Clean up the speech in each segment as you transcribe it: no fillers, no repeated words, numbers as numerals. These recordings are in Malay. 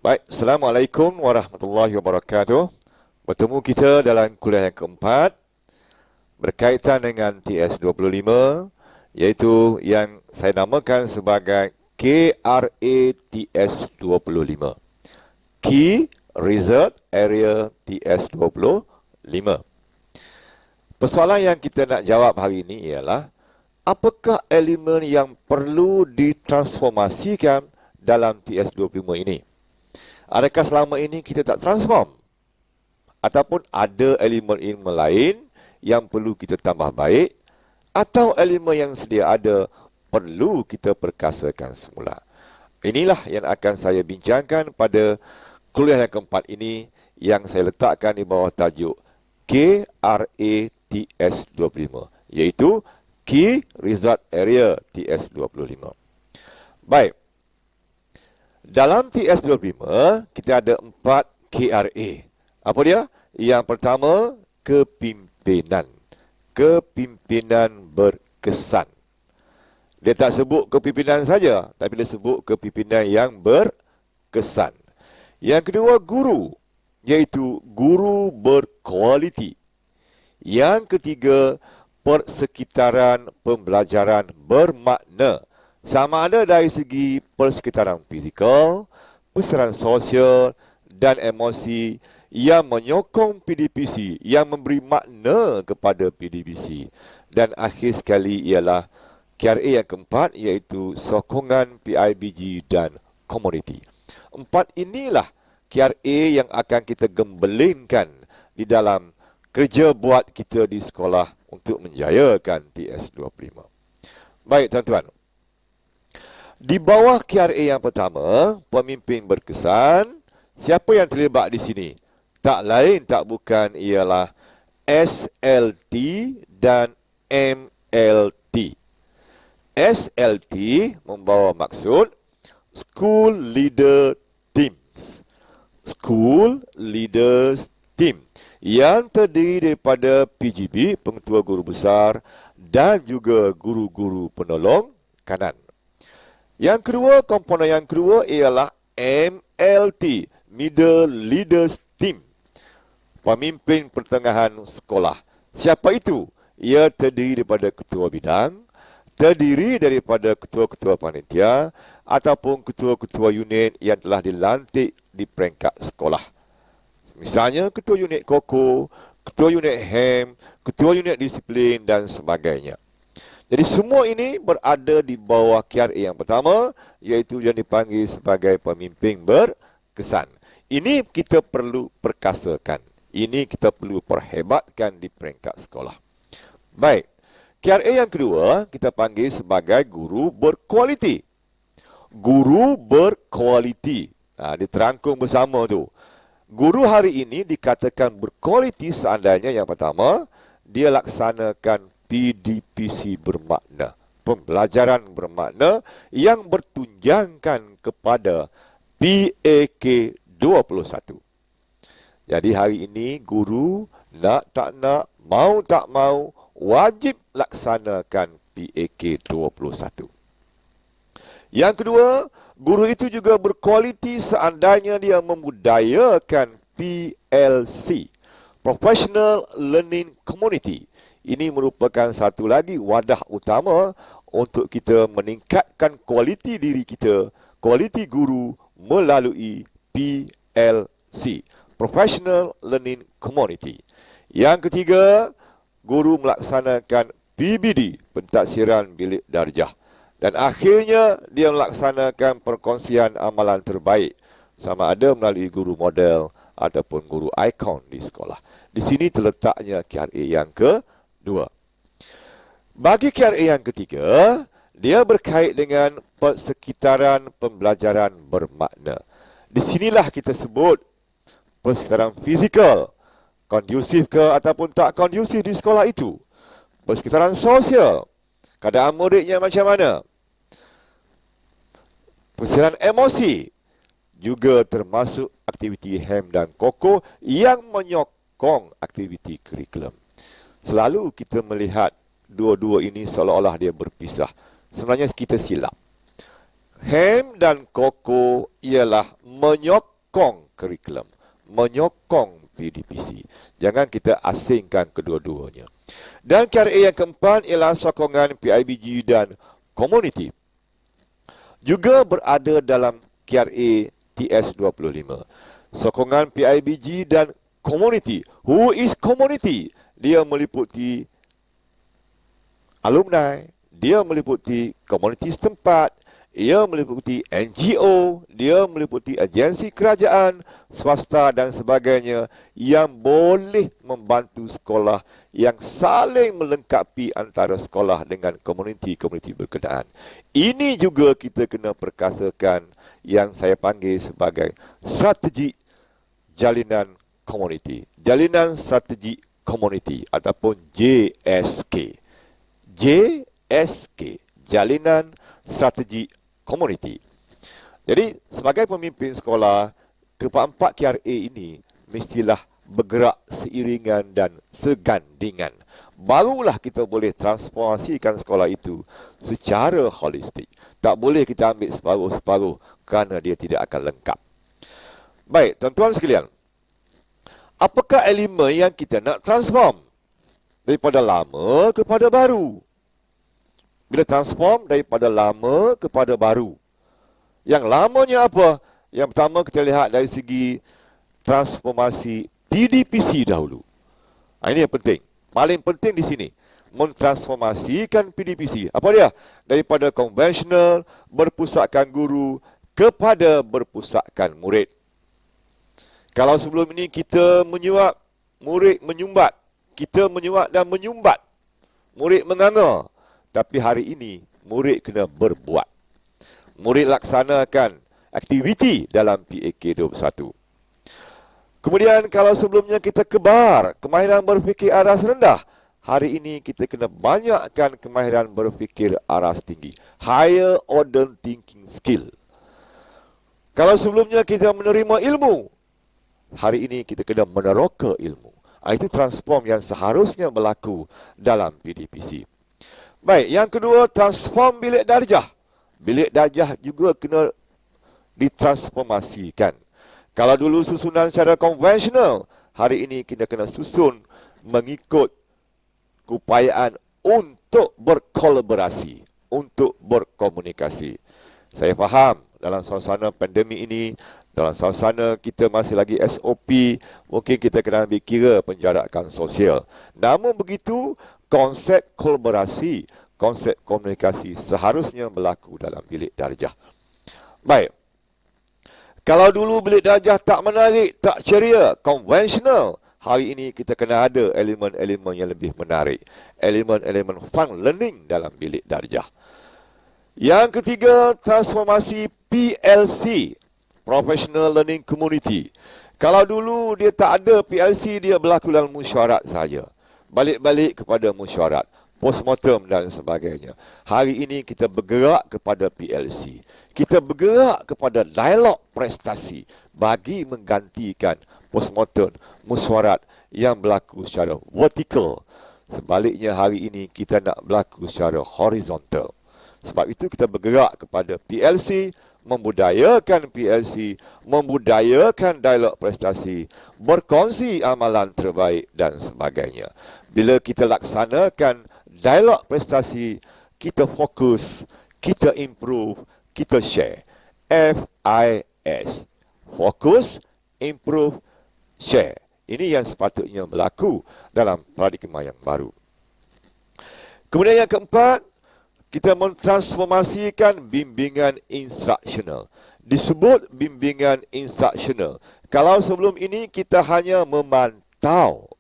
Baik, Assalamualaikum warahmatullahi wabarakatuh. Bertemu kita dalam kuliah yang keempat berkaitan dengan TS25, iaitu yang saya namakan sebagai KRA TS25. Key Result Area TS25. Persoalan yang kita nak jawab hari ini ialah, apakah elemen yang perlu ditransformasikan dalam TS25 ini? Adakah selama ini kita tak transform? Ataupun ada elemen-elemen lain yang perlu kita tambah baik? Atau elemen yang sedia ada perlu kita perkasakan semula? Inilah yang akan saya bincangkan pada kuliah yang keempat ini, yang saya letakkan di bawah tajuk KRA TS25, iaitu Key Result Area TS25. Baik. Dalam TS25, kita ada 4 KRA. Apa dia? Yang pertama, kepimpinan. Kepimpinan berkesan. Dia tak sebut kepimpinan saja, tapi dia sebut kepimpinan yang berkesan. Yang kedua, guru, iaitu guru berkualiti. Yang ketiga, persekitaran pembelajaran bermakna. Sama ada dari segi persekitaran fizikal, persekitaran sosial dan emosi yang menyokong PDPC, yang memberi makna kepada PDPC. Dan akhir sekali ialah KRA yang keempat, iaitu sokongan PIBG dan komuniti. 4 inilah KRA yang akan kita gembelengkan di dalam kerja buat kita di sekolah untuk menjayakan TS25. Baik tuan-tuan. Di bawah KRA yang pertama, pemimpin berkesan, siapa yang terlibat di sini? Tak lain tak bukan ialah SLT dan MLT. SLT membawa maksud School Leader Teams. School Leaders Team yang terdiri daripada PGB, Pengetua Guru Besar, dan juga guru-guru penolong kanan. Yang kedua, komponen yang kedua ialah MLT, Middle Leaders Team, pemimpin pertengahan sekolah. Siapa itu? Ia terdiri daripada ketua bidang, terdiri daripada ketua-ketua panitia ataupun ketua-ketua unit yang telah dilantik di peringkat sekolah. Misalnya ketua unit KOKO, ketua unit HEM, ketua unit disiplin dan sebagainya. Jadi semua ini berada di bawah KRA yang pertama, iaitu yang dipanggil sebagai pemimpin berkesan. Ini kita perlu perkasakan. Ini kita perlu perhebatkan di peringkat sekolah. Baik. KRA yang kedua kita panggil sebagai guru berkualiti. Guru berkualiti. Diterangkum bersama tu. Guru hari ini dikatakan berkualiti seandainya yang pertama, dia laksanakan PDPC bermakna, pembelajaran bermakna yang bertunjangkan kepada PAK 21. Jadi hari ini guru nak tak nak, mau tak mau, wajib laksanakan PAK 21. Yang kedua, guru itu juga berkualiti seandainya dia membudayakan PLC, Professional Learning Community. Ini merupakan satu lagi wadah utama untuk kita meningkatkan kualiti diri kita, kualiti guru melalui PLC, Professional Learning Community. Yang ketiga, guru melaksanakan PBD, Pentaksiran Bilik Darjah. Dan akhirnya dia melaksanakan perkongsian amalan terbaik, sama ada melalui guru model ataupun guru ikon di sekolah. Di sini terletaknya KRA yang kedua. Bagi KRA yang ketiga, dia berkait dengan persekitaran pembelajaran bermakna. Di sinilah kita sebut persekitaran fizikal, kondusif ke ataupun tak kondusif di sekolah itu. Persekitaran sosial, keadaan muridnya macam mana. Persekitaran emosi, juga termasuk aktiviti HEM dan KOKO yang menyokong aktiviti kurikulum. Selalu kita melihat dua-dua ini seolah-olah dia berpisah. Sebenarnya kita silap. HEM dan KOKO ialah menyokong menyokong kurikulum, menyokong PDPC. Jangan kita asingkan kedua-duanya. Dan KRA yang keempat ialah sokongan PIBG dan komuniti. Juga berada dalam KRA TS25. Sokongan PIBG dan komuniti. Who is community? Dia meliputi alumni, dia meliputi komuniti setempat, ia meliputi NGO, dia meliputi agensi kerajaan, swasta dan sebagainya yang boleh membantu sekolah, yang saling melengkapi antara sekolah dengan komuniti-komuniti berkenaan. Ini juga kita kena perkasakan yang saya panggil sebagai strategi jalinan komuniti. Jalinan strategi komuniti ataupun JSK. JSK, Jalinan Strategi Komuniti. Jadi, sebagai pemimpin sekolah, keempat KRA ini mestilah bergerak seiringan dan segandingan. Barulah kita boleh transformasikan sekolah itu secara holistik. Tak boleh kita ambil separuh-separuh kerana dia tidak akan lengkap. Baik, tuan-tuan sekalian. Apakah elemen yang kita nak transform? Daripada lama kepada baru. Bila transform daripada lama kepada baru. Yang lamanya apa? Yang pertama kita lihat dari segi transformasi PDPC dahulu. Ini yang penting. Paling penting di sini. Mentransformasikan PDPC. Apa dia? Daripada konvensional, berpusatkan guru, kepada berpusatkan murid. Kalau sebelum ini kita menyuap, murid menyumbat. Kita menyuap dan menyumbat. Murid menganga. Tapi hari ini, murid kena berbuat. Murid laksanakan aktiviti dalam PAK 21. Kemudian kalau sebelumnya kita kebar, kemahiran berfikir aras rendah. Hari ini kita kena banyakkan kemahiran berfikir aras tinggi. Higher order thinking skill. Kalau sebelumnya kita menerima ilmu, hari ini kita kena meneroka ilmu. Itu transform yang seharusnya berlaku dalam PDPC. Baik, yang kedua, transform bilik darjah. Bilik darjah juga kena ditransformasikan. Kalau dulu susunan secara konvensional, hari ini kita kena susun mengikut keupayaan untuk berkolaborasi, untuk berkomunikasi. Saya faham dalam suasana pandemik ini, dalam suasana kita masih lagi SOP, mungkin kita kena ambil kira penjarakan sosial. Namun begitu, konsep kolaborasi, konsep komunikasi seharusnya berlaku dalam bilik darjah. Baik. Kalau dulu bilik darjah tak menarik, tak ceria, konvensional, hari ini kita kena ada elemen-elemen yang lebih menarik. Elemen-elemen fun learning dalam bilik darjah. Yang ketiga, transformasi PLC, Professional Learning Community. Kalau dulu dia tak ada PLC, dia berlaku dalam mesyuarat saja. Balik-balik kepada mesyuarat, postmortem dan sebagainya. Hari ini kita bergerak kepada PLC. Kita bergerak kepada dialog prestasi bagi menggantikan postmortem, mesyuarat yang berlaku secara vertikal. Sebaliknya hari ini kita nak berlaku secara horizontal. Sebab itu kita bergerak kepada PLC, membudayakan PLC, membudayakan dialog prestasi, berkongsi amalan terbaik dan sebagainya. Bila kita laksanakan dialog prestasi, kita fokus, kita improve, kita share. FIS. Fokus, improve, share. Ini yang sepatutnya berlaku dalam paradigma yang baru. Kemudian yang keempat, kita mentransformasikan bimbingan instruksional. Disebut bimbingan instruksional. Kalau sebelum ini kita hanya memantau,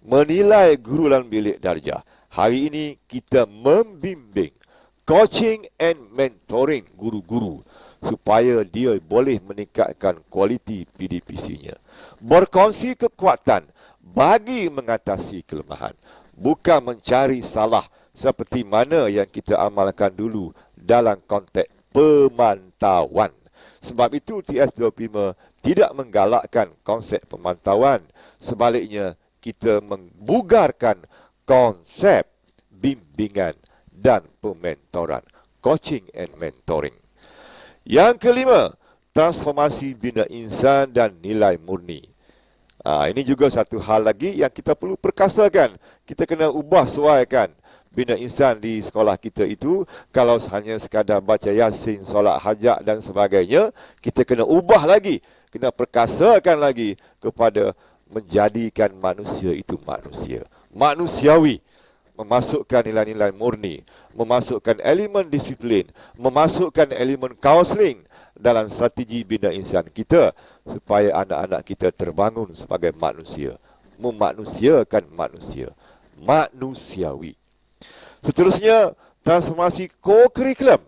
menilai guru dalam bilik darjah. Hari ini kita membimbing, coaching and mentoring guru-guru supaya dia boleh meningkatkan kualiti PDPC-nya. Berkongsi kekuatan bagi mengatasi kelemahan. Bukan mencari salah seperti mana yang kita amalkan dulu dalam konteks pemantauan. Sebab itu TS25 tidak menggalakkan konsep pemantauan. Sebaliknya, kita membugarkan konsep bimbingan dan pementoran. Coaching and mentoring. Yang kelima, transformasi bina insan dan nilai murni. Ini juga satu hal lagi yang kita perlu perkasakan. Kita kena ubah suaikan bina insan di sekolah kita itu. Kalau hanya sekadar baca Yasin, solat hajat dan sebagainya, kita kena ubah lagi, kena perkasakan lagi kepada menjadikan manusia itu manusiawi, memasukkan nilai-nilai murni, memasukkan elemen disiplin, memasukkan elemen kaunseling dalam strategi bina insan kita supaya anak-anak kita terbangun sebagai manusia, memanusiakan manusia, manusiawi. Seterusnya, transformasi co-curriculum.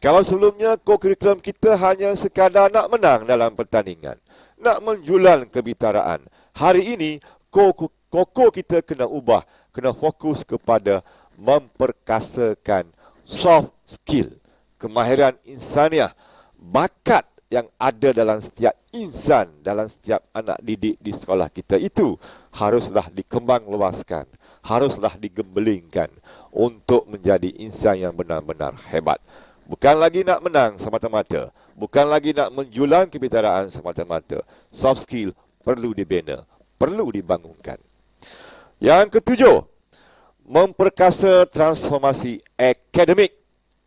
Kalau sebelumnya co-curriculum kita hanya sekadar nak menang dalam pertandingan, nak menjual kebitaraan. Hari ini koko kita kena ubah, kena fokus kepada memperkasakan soft skill, kemahiran insaniah, bakat yang ada dalam setiap insan, dalam setiap anak didik di sekolah kita itu haruslah dikembang luaskan, haruslah digembelingkan untuk menjadi insan yang benar-benar hebat. Bukan lagi nak menang semata-mata, bukan lagi nak menjulang kebitaraan semata-mata. Soft skill perlu dibina, perlu dibangunkan. Yang ketujuh, memperkasa transformasi akademik.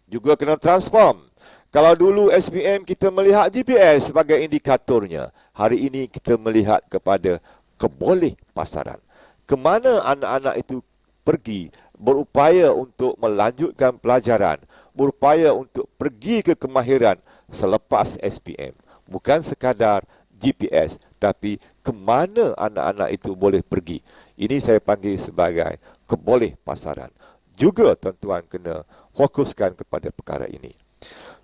Juga kena transform. Kalau dulu SPM kita melihat GPS sebagai indikatornya, hari ini kita melihat kepada kebolehpasaran. Kemana anak-anak itu pergi, berupaya untuk melanjutkan pelajaran, berupaya untuk pergi ke kemahiran selepas SPM. Bukan sekadar GPS, tapi kemana anak-anak itu boleh pergi. Ini saya panggil sebagai kebolehpasaran. Juga tuan-tuan kena fokuskan kepada perkara ini.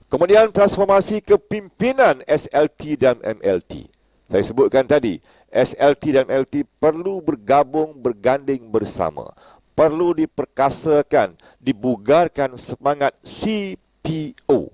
Kemudian transformasi kepimpinan SLT dan MLT. Saya sebutkan tadi, SLT dan MLT perlu bergabung, berganding bersama. Perlu diperkasakan, dibugarkan semangat CPO,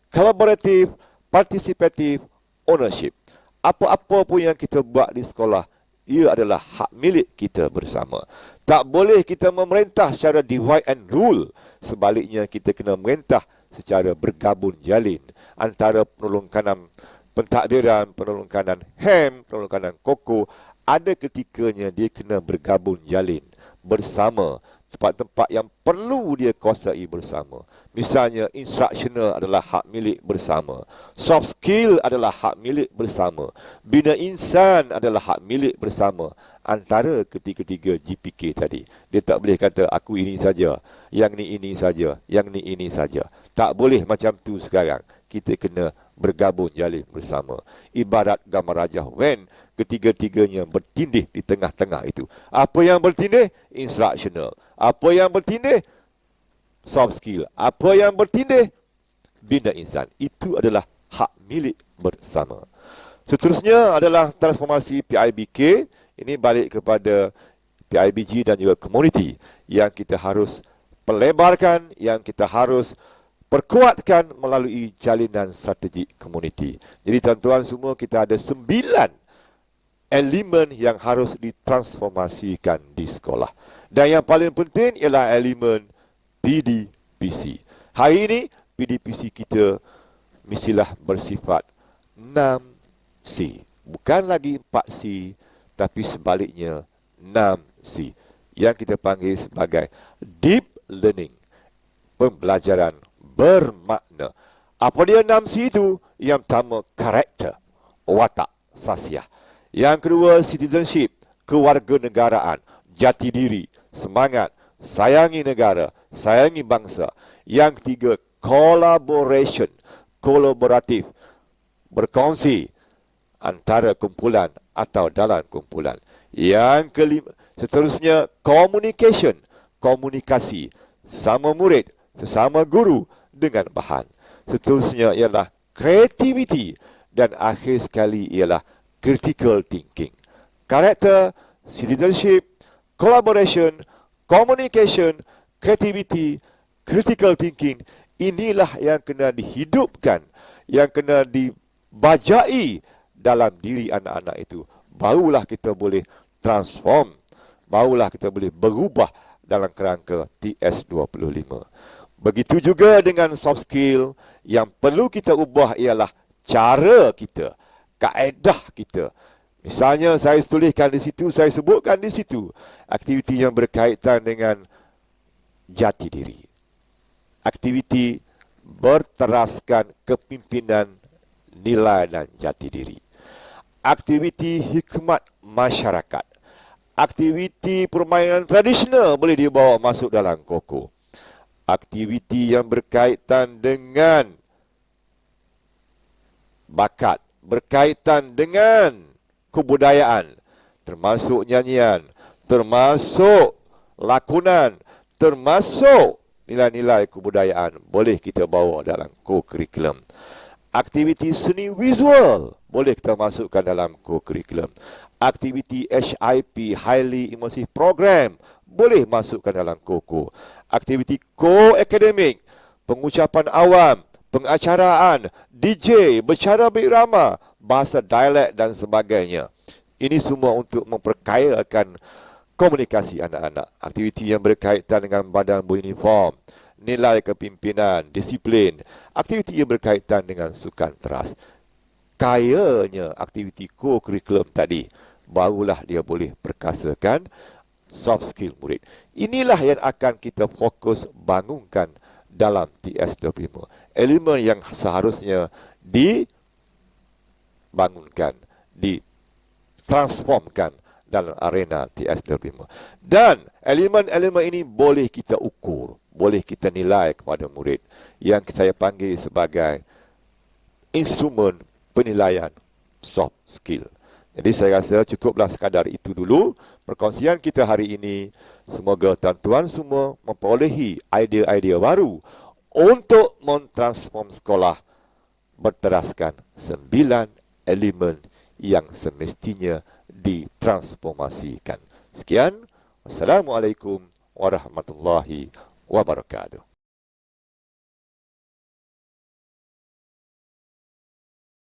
Collaborative Participative Ownership. Apa-apa pun yang kita buat di sekolah, ia adalah hak milik kita bersama. Tak boleh kita memerintah secara divide and rule. Sebaliknya, kita kena merintah secara bergabung jalin antara penolong kanan pentadbiran, penolong kanan HEM, penolong kanan KOKO. Ada ketikanya dia kena bergabung jalin bersama tempat-tempat yang perlu dia kuasai bersama. Misalnya, instructional adalah hak milik bersama. Soft skill adalah hak milik bersama. Bina insan adalah hak milik bersama. Antara ketiga-tiga GPK tadi. Dia tak boleh kata, aku ini saja, yang ni ini saja, yang ni ini saja. Tak boleh macam tu sekarang. Kita kena bergabung jalin bersama. Ibarat gambar rajah when ketiga-tiganya bertindih di tengah-tengah itu. Apa yang bertindih? Instructional. Apa yang bertindih? Soft skill. Apa yang bertindih? Bina insan. Itu adalah hak milik bersama. Seterusnya adalah transformasi PIBK. Ini balik kepada PIBG dan juga komuniti yang kita harus pelebarkan, yang kita harus perkuatkan melalui jalinan strategi komuniti. Jadi tuan-tuan semua, kita ada 9 elemen yang harus ditransformasikan di sekolah. Dan yang paling penting ialah elemen PDPC. Hari ini PDPC kita mestilah bersifat 6C. Bukan lagi 4C, tapi sebaliknya 6C. Yang kita panggil sebagai deep learning. Pembelajaran bermakna. Apa dia 6C itu? Yang pertama, karakter, watak, sasiah. Yang kedua, citizenship, kewarganegaraan, jati diri, semangat, sayangi negara, sayangi bangsa. Yang ketiga, collaboration, kolaboratif, berkongsi antara kumpulan atau dalam kumpulan. Yang kelima, seterusnya, communication, komunikasi, sesama murid, sesama guru dengan bahan. Seterusnya ialah creativity dan akhir sekali ialah critical thinking. Karakter, citizenship, collaboration, communication, creativity, critical thinking, inilah yang kena dihidupkan, yang kena dibajai dalam diri anak-anak itu. Barulah kita boleh transform, barulah kita boleh berubah dalam kerangka TS25. Begitu juga dengan soft skill, yang perlu kita ubah ialah cara kita, kaedah kita. Misalnya saya tuliskan di situ, saya sebutkan di situ aktiviti yang berkaitan dengan jati diri. Aktiviti berteraskan kepimpinan nilai dan jati diri. Aktiviti hikmat masyarakat. Aktiviti permainan tradisional boleh dibawa masuk dalam koko. Aktiviti yang berkaitan dengan bakat, berkaitan dengan kebudayaan, termasuk nyanyian, termasuk lakonan, termasuk nilai-nilai kebudayaan boleh kita bawa dalam co-curriculum. Aktiviti seni visual boleh kita masukkan dalam co-curriculum. Aktiviti HIP, Highly Immersive Program, boleh masukkan dalam co-co. Aktiviti co-akademik, pengucapan awam, pengacaraan, DJ, bercara berirama, bahasa dialek dan sebagainya. Ini semua untuk memperkayakan komunikasi anak-anak. Aktiviti yang berkaitan dengan badan beruniform, nilai kepimpinan, disiplin, aktiviti yang berkaitan dengan sukan teras. Kayanya aktiviti co-curriculum tadi, barulah dia boleh perkasakan soft skill murid. Inilah yang akan kita fokus bangunkan dalam TS25. Elemen yang seharusnya dibangunkan, ditransformkan dalam arena TS25. Dan elemen-elemen ini boleh kita ukur, boleh kita nilai kepada murid yang saya panggil sebagai instrumen penilaian soft skill. Jadi saya rasa cukuplah sekadar itu dulu perkongsian kita hari ini. Semoga tuan-tuan semua memperolehi idea-idea baru untuk mentransform sekolah berteraskan 9 elemen yang semestinya ditransformasikan. Sekian. Wassalamualaikum warahmatullahi wabarakatuh.